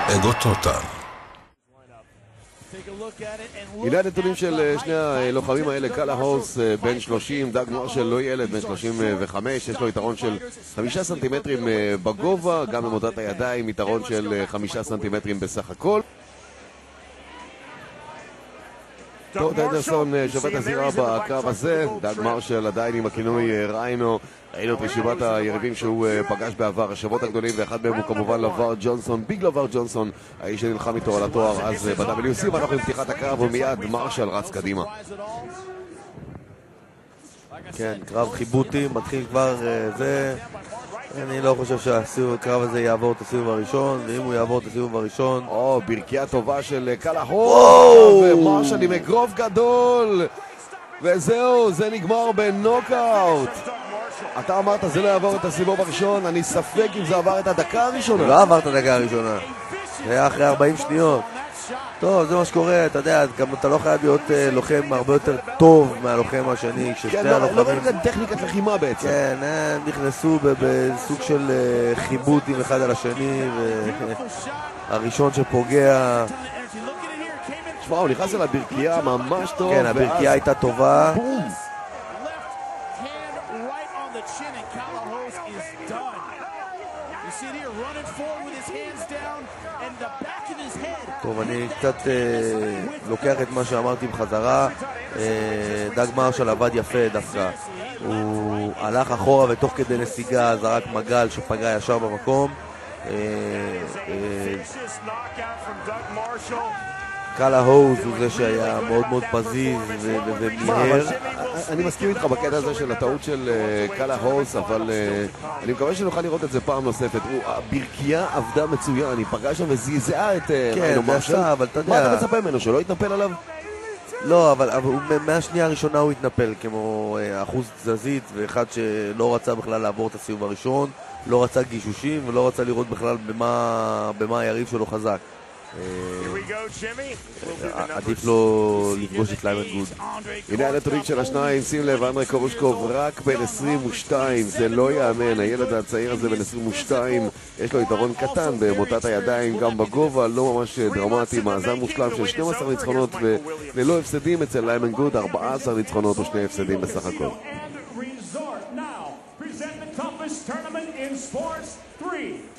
אגו טוטל. הנה הנתונים של שני הלוחמים האלה. קאלה הורס בן 30, דאג מרשל לא ילד בן 35, יש לו יתרון של 5 סנטימטרים בגובה, גם במוטת הידיים יתרון של 5 סנטימטרים בסך הכל. טוד אנדרסון שובת הזירה בקרב הזה. דאג מרשל עדיין עם הכינוי ריינו. ראינו את רשימת היריבים שהוא פגש בעבר, השבועות הגדולים, ואחד מהם הוא כמובן לבר ג'ונסון, ביג לבר ג'ונסון, האיש שנלחם איתו על התואר אז ב-WC. ואנחנו עם פתיחת הקרב ומיד מרשל רץ קדימה. כן, קרב חיבוטי, מתחיל כבר זה. אני לא חושב שהקרב הזה יעבור את הסיבוב הראשון, ואם הוא יעבור את הסיבוב הראשון... ברקיעה טובה של קאלה הורס, ומרשל עם אגרוף גדול, וזהו, זה נגמר בנוקאוט. אתה אמרת זה לא יעבור את הסיבוב הראשון, אני ספק אם זה עבר את הדקה הראשונה. לא עבר את הדקה הראשונה, זה היה אחרי 40 שניות. טוב, זה מה שקורה, אתה יודע, גם אתה לא חייב להיות לוחם הרבה יותר טוב מהלוחם השני. כן, לא באמת טכניקת לחימה בעצם. כן, הם נכנסו בסוג של חיבוטים אחד על השני, והראשון שפוגע... תשמע, הוא נכנס אל הברכייה ממש טוב. כן, הברכייה הייתה טובה. טוב, אני קצת לוקח את מה שאמרתי בחזרה. דאג מרשל עבד יפה דווקא. הוא הלך אחורה ותוך כדי נסיגה זרק מגל שפגע ישר במקום. קאלה הורס הוא זה שהיה מאוד מאוד פזיז ומהר. אני מסכים איתך בקטע הזה של הטעות של קאלה הורס, אבל אני מקווה שנוכל לראות את זה פעם נוספת. הברכייה עבדה מצוין, היא פגעה שם וזעזעה את ריינו מרשל. אבל אתה יודע... מה אתה מצפה ממנו, שלא יתנפל עליו? לא, אבל מהשנייה הראשונה הוא התנפל כמו אחוז תזזית, ואחד שלא רצה בכלל לעבור את הסיבוב הראשון, לא רצה גישושים ולא רצה לראות בכלל במה היריב שלו חזק. עדיף לו לפגוש את ליימן גוד. הנה הנתונים של השניים, שים לב, אנדרי קורושקוב רק בן 22, זה לא יאמן, הילד הצעיר הזה בן 22, יש לו יתרון קטן במוטת הידיים, גם בגובה, לא ממש דרמטי, מאזן מושלם של 12 ניצחונות וללא הפסדים אצל ליימן גוד, 14 ניצחונות ו2 הפסדים בסך הכל.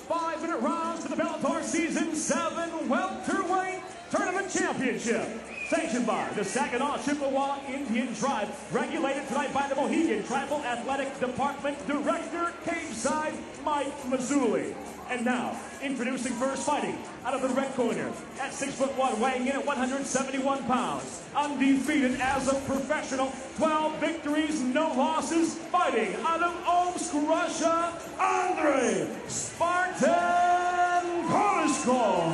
5-minute rounds to the Bellator Season 7 Welterweight Tournament Championship. Sanctioned by the Saginaw Chippewa Indian Tribe. Regulated tonight by the Mohegan Tribal Athletic Department Director, Cageside Mike Mazzulli. And now, introducing first, fighting out of the red corner at 6'1", weighing in at 171 pounds. Undefeated as a professional, 12 victories, no losses. Fighting out of Omsk, Russia, Andrei Spartan Koreshkov.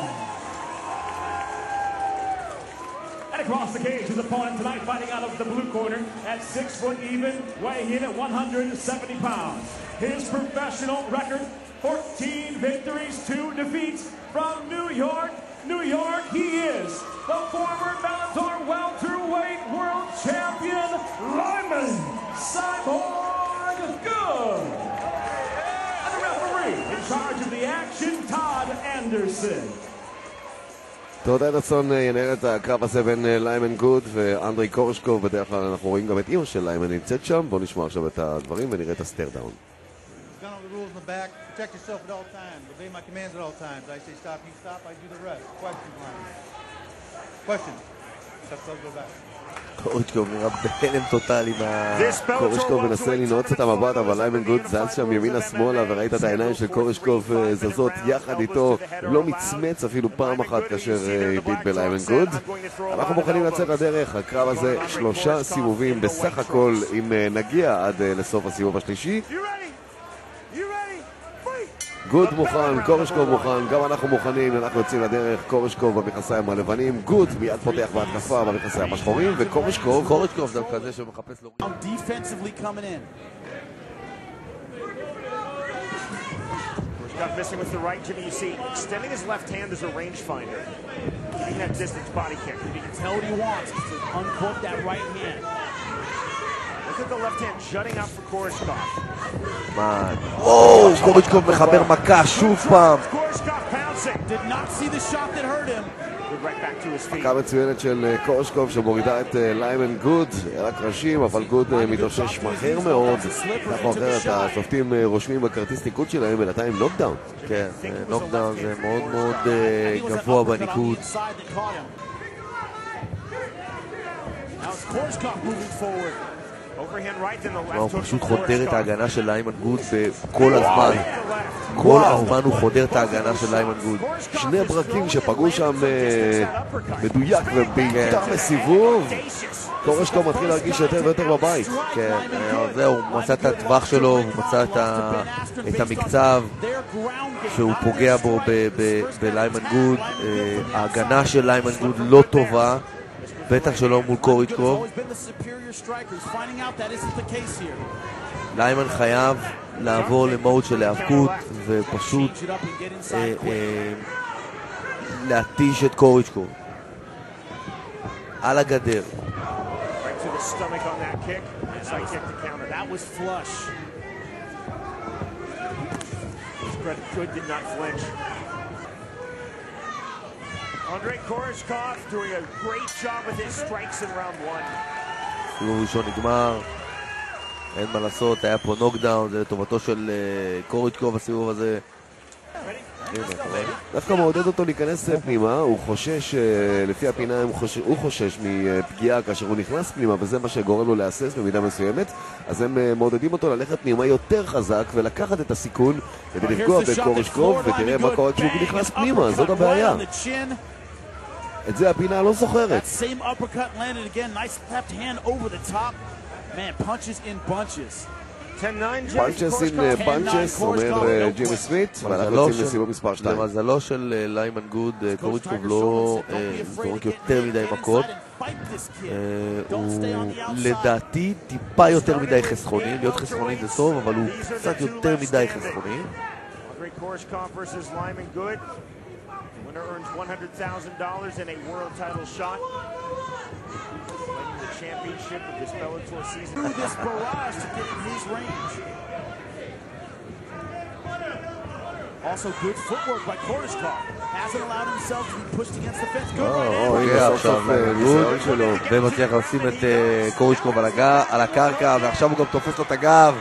And across the cage, his opponent tonight, fighting out of the blue corner at 6 foot even, weighing in at 170 pounds. His professional record, 14 victories, 2 defeats. From New York, he is the former Bellator welterweight world champion, Lyman Cyborg Good. And the referee in charge of the action, Todd Anderson. טוד אנדרסון ינהל את הקרב הזה בין ליימן גוד ואנדרי קורשקוב. בדרך כלל אנחנו רואים גם את אימא של ליימן נמצאת שם. בואו נשמע עכשיו את הדברים ונראה את הסטר דאון. Back, protect yourself at all times. Obey my commands at all times. I say stop, you stop, I do the rest. Question. Go back. קורשקוב נראה בהלם טוטלי. קורשקוב מנסה לנעוץ את המבט, אבל ליימן גוד זז שם ימינה שמאלה, וראית את העיניים של קורשקוב זזות יחד איתו. לא מצמץ אפילו פעם אחת כאשר הביט בליימן גוד. אנחנו מוכנים לצאת לדרך. הקרב הזה 3 סיבובים בסך הכל, אם נגיע עד לסוף הסיבוב השלישי. גוד מוכן, קורשקוב מוכן, גם אנחנו מוכנים, אנחנו יוצאים לדרך. קורשקוב במכנסיים הלבנים, גוד מיד פותח בהתקפה במכנסיים השחורים, וקורשקוב דווקא זה שמחפש לו. Got missing with the right, Jimmy. You see, extending his left hand as a rangefinder, keeping that distance body kick. He can tell what he wants to uncork that right hand. Look at the left hand jutting out for Koreshkov. קורשקוב מחבר מכה שוב פעם. Did not see the shot that hurt him. Right back to his feet. מכה מצוינת של קורשקוב שמורידה את ליימן גוד, רק ראשים, אבל גוד מתאושש מהר מאוד. כך או אחרת, השופטים רושמים בכרטיס ניקוד שלהם בינתיים נוקדאון. כן, נוקדאון זה מאוד מאוד גבוה בניקוד. הוא פשוט חודר את ההגנה של ליימן גוד בכל הזמן. כל הזמן הוא חודר את ההגנה של ליימן גוד. שני ברקים שפגעו שם מדויק ובעיטה בסיבוב. קורשקוב מתחיל להרגיש יותר ויותר בבית. כן, זהו, הוא מצא את הטווח שלו, הוא מצא את המקצב שהוא פוגע בו בליימן גוד. ההגנה של ליימן גוד לא טובה, בטח שלא מול קוריצ'קוב. ליימן חייב לעבור למוד של להיאבקות ופשוט להתיש את קוריצ'קוב על הגדר. Andrei Koreshkov doing a great job with his strikes in round one. סיבוב ראשון נגמר, אין מה לעשות, היה פה נוקדאון, זה לטובתו של קוריצ'קוב הסיבוב הזה. דווקא מעודד אותו להיכנס פנימה, הוא חושש, לפי הפינה הוא חושש מפגיעה כאשר הוא נכנס פנימה, וזה מה שגורם לו להסס במידה מסוימת, אז הם מעודדים אותו ללכת פנימה יותר חזק ולקחת את הסיכון כדי לפגוע בקורשקוב, ותראה מה קורה כשהוא נכנס פנימה, זאת הבעיה. את זה הפינה לא זוכרת. פאנצ'ס אין פאנצ'ס, אומר ג'ימי סמית, ואנחנו יוצאים לסיבוב מספר 2. למזלו של ליימן גוד, קוריצ'קוב לא זורק יותר מדי מכות. הוא לדעתי טיפה יותר מדי חסכוני, להיות חסכוני זה טוב, אבל הוא קצת יותר מדי חסכוני. Winner earns $100,000 and a world title shot. Winning the championship of this Bellator season. Through this barrage to get in his range. Also good footwork by Koreshkov. Hasn't allowed himself to be pushed against the fence. Good right hand. עכשיו גוד, ומצליח לשים את קוריצ'קוב על הקרקע, ועכשיו הוא גם תופס לו את הגב.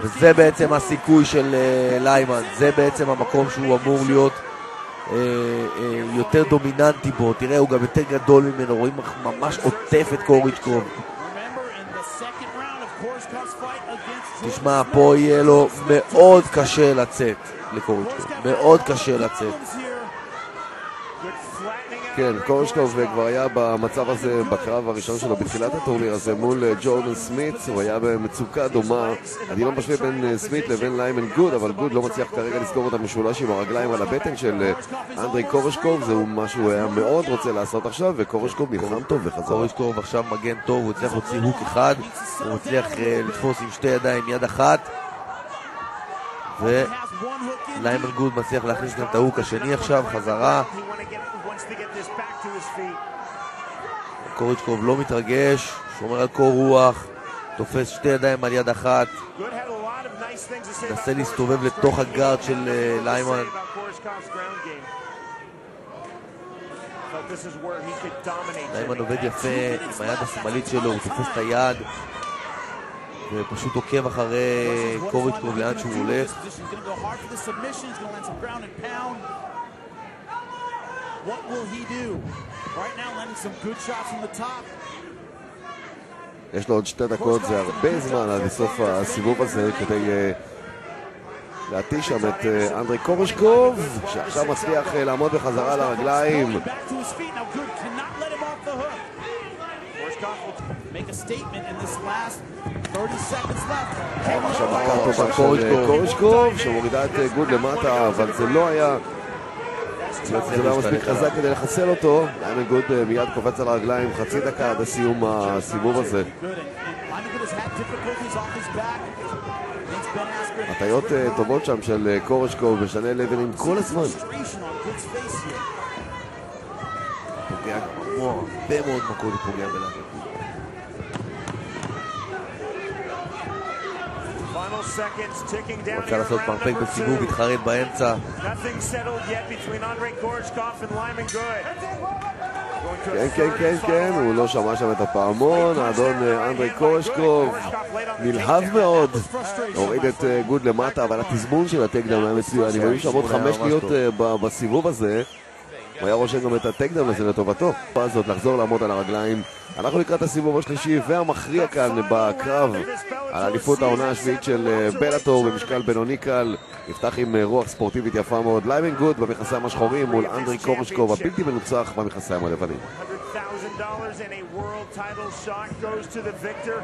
וזה בעצם הסיכוי של ליימן, זה בעצם המקום שהוא אמור להיות יותר דומיננטי בו. תראה, הוא גם יותר גדול ממנו, רואים ממש עוטף את קוריצ'קוב. תשמע, פה יהיה לו מאוד קשה לצאת לקוריצ'קוב, מאוד קשה לצאת. כן, קורשקוב כבר היה במצב הזה בקרב הראשון שלו בתחילת הטורניר הזה מול ג'ורדן סמית, הוא היה במצוקה דומה. אני לא משווה בין סמית לבין ליימן גוד, אבל גוד לא מצליח כרגע לזכור את המשולש עם הרגליים על הבטן של אנדרי קורשקוב, זהו מה שהוא היה מאוד רוצה לעשות עכשיו, וקורשקוב נלחם טוב וחזר. קורשקוב עכשיו מגן טוב, הוא הצליח להוציא הוק אחד, הוא מצליח לתפוס עם שתי ידיים יד אחת, וליימן גוד מצליח להכניס גם את ההוק השני עכשיו, חזרה. קוריצ'קוב לא מתרגש, שומר על קור רוח, תופס שתי ידיים על יד אחת, מנסה להסתובב לתוך הגארד של ליימן. ליימן עובד יפה עם היד השמאלית שלו, הוא תופס את היד ופשוט עוקב אחרי קוריצ'קוב לאן שהוא הולך. What will he do? Right now landing some good shots from the top. יש לו עוד 2 דקות, זה הרבה זמן עד לסוף הסיבוב הזה כדי להתיש שם את אנדרי קורשקוב, שעכשיו מצליח לעמוד בחזרה על הרגליים. עכשיו מכה טובה של קורשקוב שמורידה את גוד למטה, אבל זה לא היה מספיק חזק כדי לחסל אותו. ליימן גוד מיד קופץ על הרגליים, חצי דקה עד סיום הסיבוב הזה. הטיות טובות שם של קורשקוב, משנה לבנים כל הזמן. פוגע כמו הרבה מאוד מכות, פוגע בליימן. רוצה לעשות מרפק בסיבוב, התחרט באמצע. כן, הוא לא שמע שם את הפעמון. האדון אנדרי קורשקוב נלהב מאוד, הוריד את גוד למטה, אבל התזמון של הטקדאון היה מצוין. אם היו שם עוד 5 שניות בסיבוב הזה, הוא היה רושם גם את הטקדאון הזה לטובתו. הזאת לחזור לעמוד על הרגליים. אנחנו לקראת הסיבוב השלישי והמכריע כאן בקרב על אליפות העונה השביעית של בלאטור במשקל בינוני קל. נפתח עם רוח ספורטיבית יפה מאוד. ליימן גוד במכנסיים השחורים מול אנדרי קורשקוב הבלתי מנוצח במכנסיים הלבנים. $100,000 and a world title shot goes to the victor.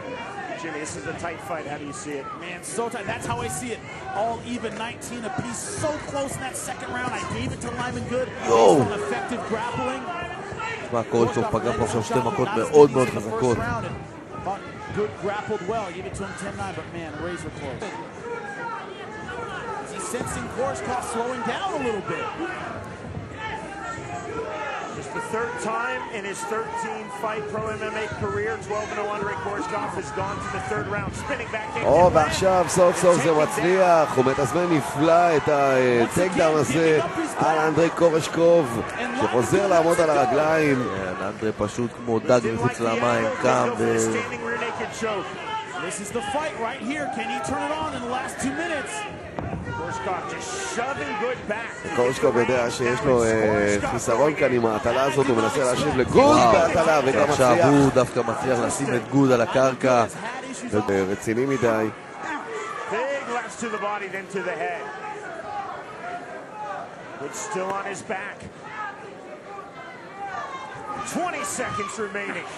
Jimmy, this is a tight fight. How do you see it? Man, so tight. That's how I see it. All even, 19 apiece. So close in that second round. I gave it to Lyman Good. Based on effective grappling. קורשקוב פגע פה עכשיו 2 מכות מאוד מאוד חזקות. Good grappled well. I gave it to him 10-9, but man, razor close. He's sensing Koreshkov slowing down a little bit. It's the third time in his 13-fight pro MMA career. 12-0 Andrei Koreshkov has gone to the third round, spinning back in. ועכשיו סוף סוף זה מצליח. הוא מתזמן נפלא את הטקדאון הזה על אנדרי קורשקוב שחוזר לעמוד על הרגליים. אנדרי פשוט כמו דג מחוץ למים, קם This is the fight right here. Can he turn it on in the last 2 minutes? קורשקוב יודע שיש לו חיסרון כאן עם ההטלה הזאת, הוא מנסה להשיב לגוד בהטלה וגם מצליח. עכשיו הוא דווקא מצליח לשים את גוד על הקרקע. רציני מדי. Good still on his back. 20 seconds remaining.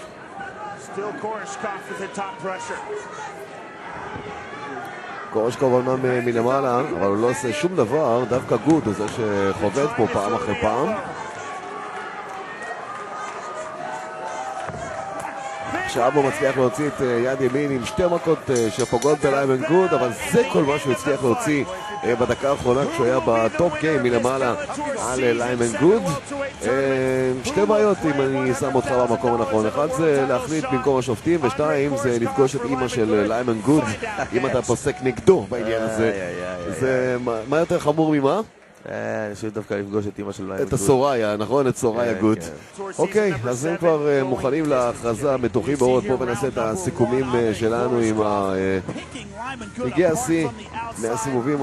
Still Koreshkov with the top pressure. קורשקוב אומנם מלמעלה, אבל הוא לא עושה שום דבר, דווקא גוד הוא זה שחובד פה פעם אחרי פעם. עכשיו הוא מצליח להוציא את יד ימין עם 2 מכות שפוגעות בליימן גוד, אבל זה כל מה שהוא הצליח להוציא בדקה האחרונה כשהוא היה בטופ גיים מלמעלה על ליימן גוד. 2 בעיות אם אני שם אותך במקום הנכון. 1 זה להחליט במקום השופטים, ו2 זה לפגוש את אמא של ליימן גוד אם אתה פוסק נגדו בעניין הזה. זה מה יותר חמור ממה? אני חושב דווקא לפגוש את אמא של ליימן גוד. את הסוריה, נכון? את סוריה גוד. אוקיי, אז הם כבר מוכנים להכרזה, מתוחים מאוד. פה ונעשה את הסיכומים שלנו עם הגיע השיא מהסיבובים,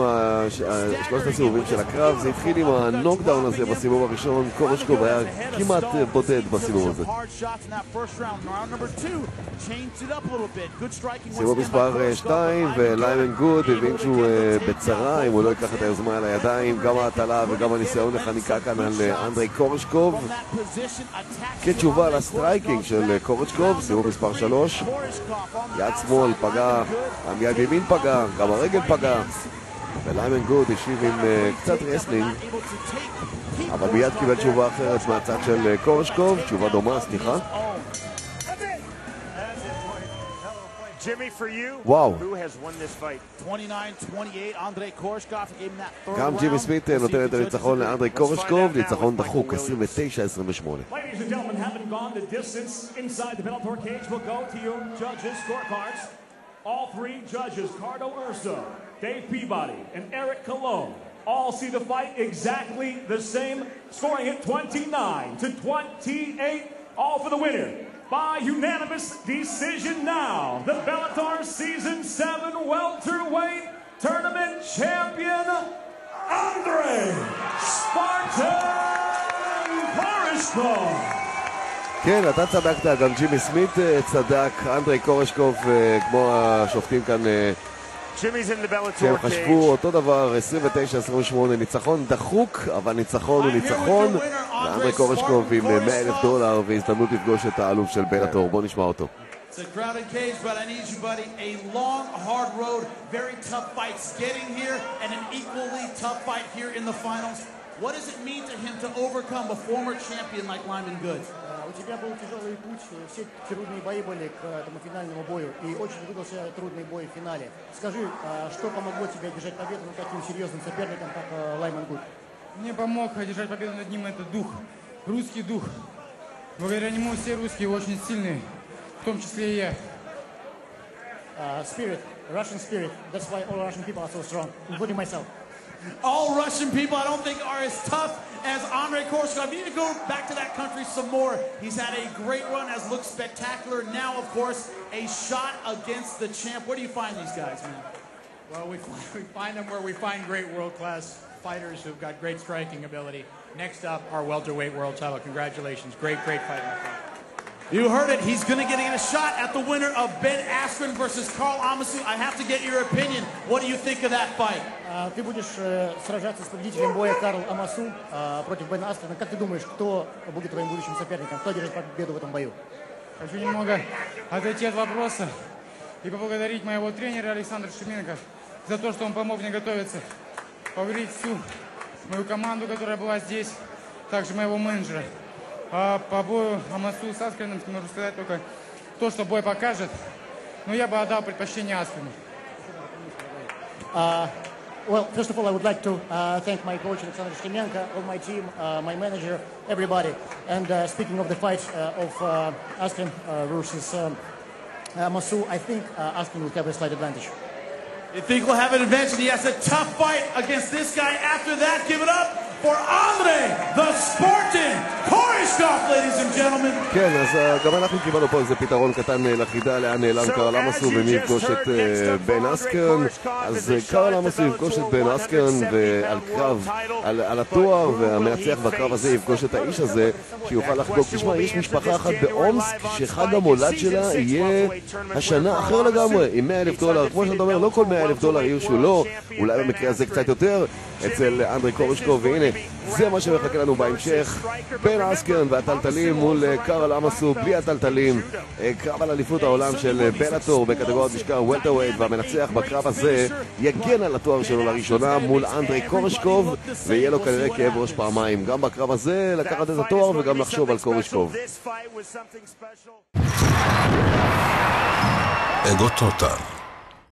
3 הסיבובים של הקרב. זה התחיל עם הנוקדאון הזה בסיבוב הראשון. קורשקוב היה כמעט בודד בסיבוב הזה. סיבוב מספר 2, וליימן גוד הבין שהוא בצרה אם הוא לא ייקח את היוזמה על הידיים. גם ההטלה וגם הניסיון לחניקה כאן על אנדרי קורשקוב. כתשובה לסטרייקינג של קורשקוב, סיבוב מספר 3, יד שמאל פגע, גם יד ימין פגע, גם הרגל פגע, וליימן גוד השיב עם קצת רסלינג, אבל מיד קיבל תשובה אחרת מהצד של קורשקוב, תשובה דומה, סליחה. Jimmy, for you, Wow. who has won this fight? 29-28, Andrei Koreshkov gave him that third round. גם ג'ימי סמית נותן את הניצחון לאנדרי קורשקוב, ניצחון דחוק, 29-28. Ladies and gentlemen, having gone the distance inside the Bellator cage, we'll go to your judges' scorecards. All 3 judges, Cardo Urso, Dave Peabody, and Eric Colon, all see the fight exactly the same, scoring it 29-28, all for the winner. By unanimous decision now, the Bellator Season 7 welterweight tournament champion, Andrei Spartan Koreshkov. כן, אתה צדקת, גם ג'ימי סמית צדק, אנדרי קורשקוב, כמו השופטים כאן, שהם חשבו אותו דבר, 29-28, ניצחון דחוק, אבל ניצחון הוא ניצחון, ואנדרי קורשקוב עם $100,000 והזדמנות לפגוש את האלוף של בלאטור. בוא נשמע אותו. It's a crowded cage, but I need you, buddy. A long, hard road, very tough fights getting here, and an equally tough fight here in the finals. What does it mean to him to overcome a former champion like Lyman Good? У тебя был тяжелый путь, все трудные бои были к этому финальному бою, и очень выдался трудный бой в финале. Скажи, что помогло тебе одержать победу над таким серьезным соперником, как Лайман Гуд? Мне помог одержать победу над ним это дух, русский дух. Благодаря нему все русские очень сильные, в том числе и я. Spirit, Russian spirit. That's why all Russian people are so strong, including myself. All Russian people, I don't think, are as tough as Andrei Koreshkov. I need to go back to that country some more. He's had a great run, has looked spectacular. Now, of course, a shot against the champ. Where do you find these guys, man? Well, we find them where we find great world-class fighters who've got great striking ability. Next up, our welterweight world title. Congratulations. Great fight, my friend. You heard it. He's going to get a shot at the winner of Ben Askren versus Karl Amasu. I have to get your opinion. What do you think of that fight? Ты будешь сражаться с победителем боя Карл Амасу против Бена Аскрена. Как ты думаешь, кто будет твоим будущим соперником? Кто держит победу в этом бою? Хочу немного отойти от вопроса и поблагодарить моего тренера Александра Шеменко за то, что он помог мне готовиться, поблагодарить всю мою команду, которая была здесь, также моего менеджера. По бою Амасу с Аскреном могу сказать только то, что бой покажет, но я бы отдал предпочтение Аскрену. Well, first of all, I would like to thank my coach Alexander Shlemenko, all my team, my manager, everybody. And speaking of the fight of Askren versus Amasu, I think Askren will have a slight advantage. You think we'll have an advantage? He has a tough fight against this guy. After that, give it up for Andrei, the Spartan Koreshkov, ladies and gentlemen. כן, אז גם אנחנו קיבלנו פה איזה פתרון קטן לחידה לאן נעלם קרל אמסו ומי יפגוש את בן אסקרן. אז קרל אמסו יפגוש את בן אסקרן ועל קרב, על התואר, והמנצח בקרב הזה יפגוש את האיש הזה שיוכל לחגוג. תשמע, יש משפחה אחת באומסק שחג המולד שלה יהיה השנה אחר לגמרי עם $100,000. כמו שאתה אומר, לא כל $100,000 יהיו שלו, אולי במקרה הזה קצת יותר אצל אנדרי קורשקוב. והנה, זה מה שמחכה לנו בהמשך. בן אסקרן והטלטלים מול קרל אמסו בלי הטלטלים. קרב על אליפות העולם של בלאטור בקטגוריית משקל וולטרווייט, והמנצח בקרב הזה יגן על התואר שלו לראשונה מול אנדרי קורשקוב, ויהיה לו כנראה כאב ראש פעמיים גם בקרב הזה לקחת את התואר וגם לחשוב על קורשקוב. אגו טוטל